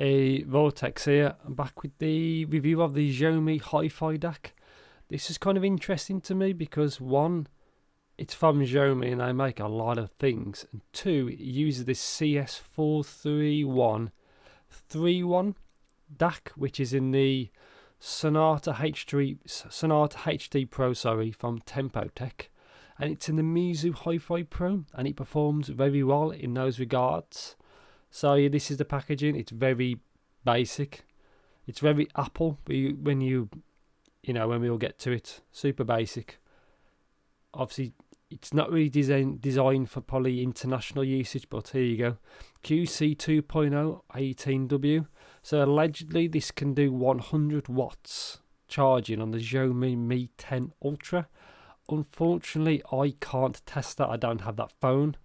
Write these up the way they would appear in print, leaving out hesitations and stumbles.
A Vortex here. I'm back with the review of the Xiaomi Hifi DAC. This is kind of interesting to me because one, it's from Xiaomi and they make a lot of things, and two, it uses this CS43131 DAC, which is in the Sonata HD Pro, from Timecodes, and it's in the Meizu Hifi Pro, and it performs very well in those regards. So yeah, this is the packaging. It's very basic. It's very Apple. When we'll get to it, super basic. Obviously, it's not really designed for probably international usage, but here you go. QC 2.0 18W. So allegedly, this can do 100 watts charging on the Xiaomi Mi 10 Ultra. Unfortunately, I can't test that. I don't have that phone.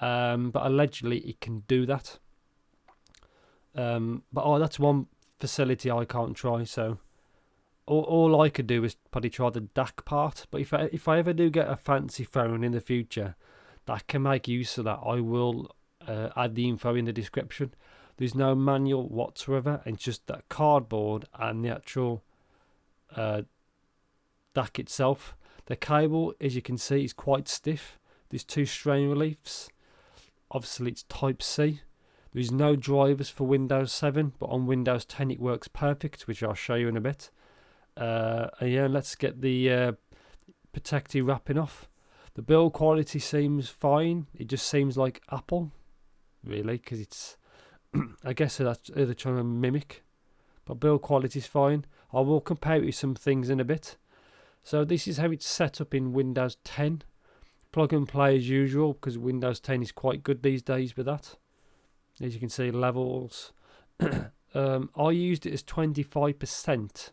But allegedly, it can do that. But that's one facility I can't try. So all I could do is probably try the DAC part. But if I ever do get a fancy phone in the future that can make use of that, I will add the info in the description. There's no manual whatsoever, and it's just that cardboard and the actual DAC itself. The cable, as you can see, is quite stiff. There's two strain reliefs. Obviously, it's Type-C. There is no drivers for Windows 7, but on Windows 10 it works perfect, which I'll show you in a bit. And yeah, let's get the protective wrapping off. The build quality seems fine. It just seems like Apple, really, because it's I guess that's they're trying to mimic. But build quality is fine. I will compare it with some things in a bit. So this is how it's set up in Windows 10. Plug and play as usual, because Windows 10 is quite good these days with that. As you can see, levels. I used it as 25%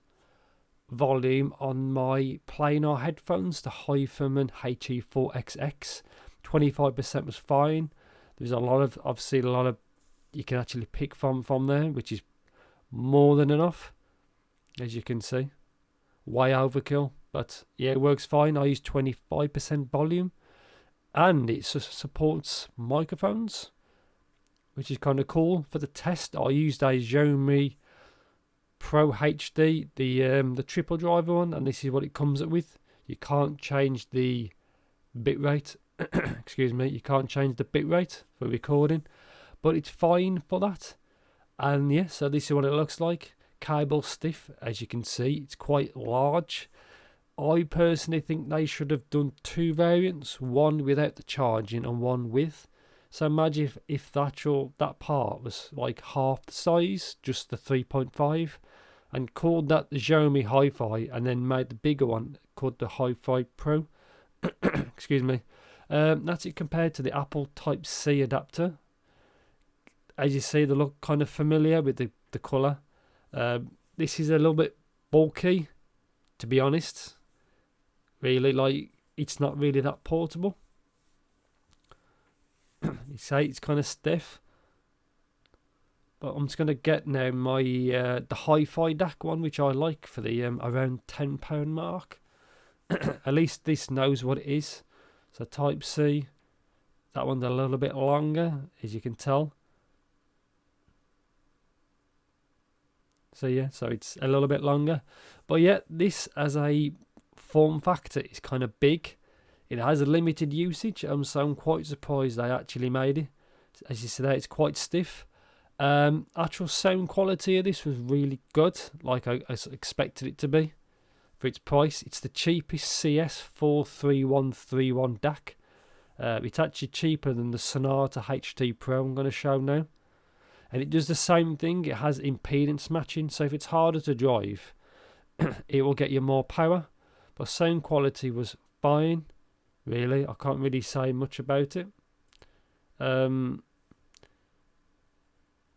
volume on my planar headphones, the Hifi HE4XX. 25% was fine. There's obviously a lot of you can actually pick from there, which is more than enough, as you can see. Way overkill, but yeah, it works fine. I use 25% volume. And it supports microphones, which is kind of cool. For the test, I used a Xiaomi Pro HD, the triple driver one, and this is what it comes up with. You can't change the bitrate. Excuse me. You can't change the bitrate for recording, but it's fine for that. And yeah, so this is what it looks like. Cable stiff, as you can see. It's quite large. I personally think they should have done two variants, one without the charging and one with. So imagine if that part was like half the size, just the 3.5, and called that the Xiaomi Hifi, and then made the bigger one called the Hifi Pro. Excuse me. That's it compared to the Apple Type-C adapter. As you see, they look kind of familiar with the colour. This is a little bit bulky, to be honest. Really, like, it's not really that portable. You say it's kind of stiff, but I'm just going to get now my the Hifi DAC one, which I like, for the around £10 mark. At least this knows what it is. So Type-C, that one's a little bit longer, as you can tell. So yeah, so it's a little bit longer, but yeah, this as a form factor is kind of big. It has a limited usage, so I'm quite surprised they actually made it. As you see there, it's quite stiff. Actual sound quality of this was really good, like I expected it to be for its price. It's the cheapest CS43131 DAC. It's actually cheaper than the Sonata HD Pro I'm going to show now. And it does the same thing. It has impedance matching, so if it's harder to drive, it will get you more power. But sound quality was fine, really. I can't really say much about it.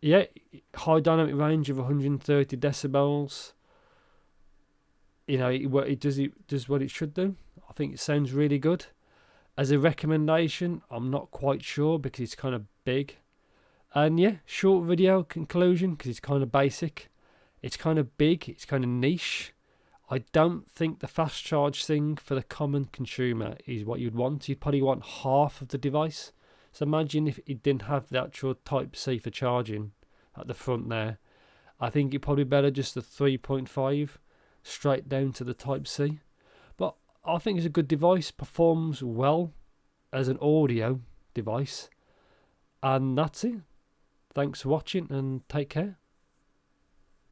Yeah, high dynamic range of 130 decibels. You know, it does what it should do. I think it sounds really good. As a recommendation, I'm not quite sure because it's kind of big. And yeah, short video conclusion, because it's kind of basic. It's kind of big. It's kind of niche. I don't think the fast charge thing for the common consumer is what you'd want. You'd probably want half of the device. So imagine if it didn't have the actual Type-C for charging at the front there. I think you're probably better just the 3.5 straight down to the Type-C. But I think it's a good device, performs well as an audio device. And that's it. Thanks for watching and take care.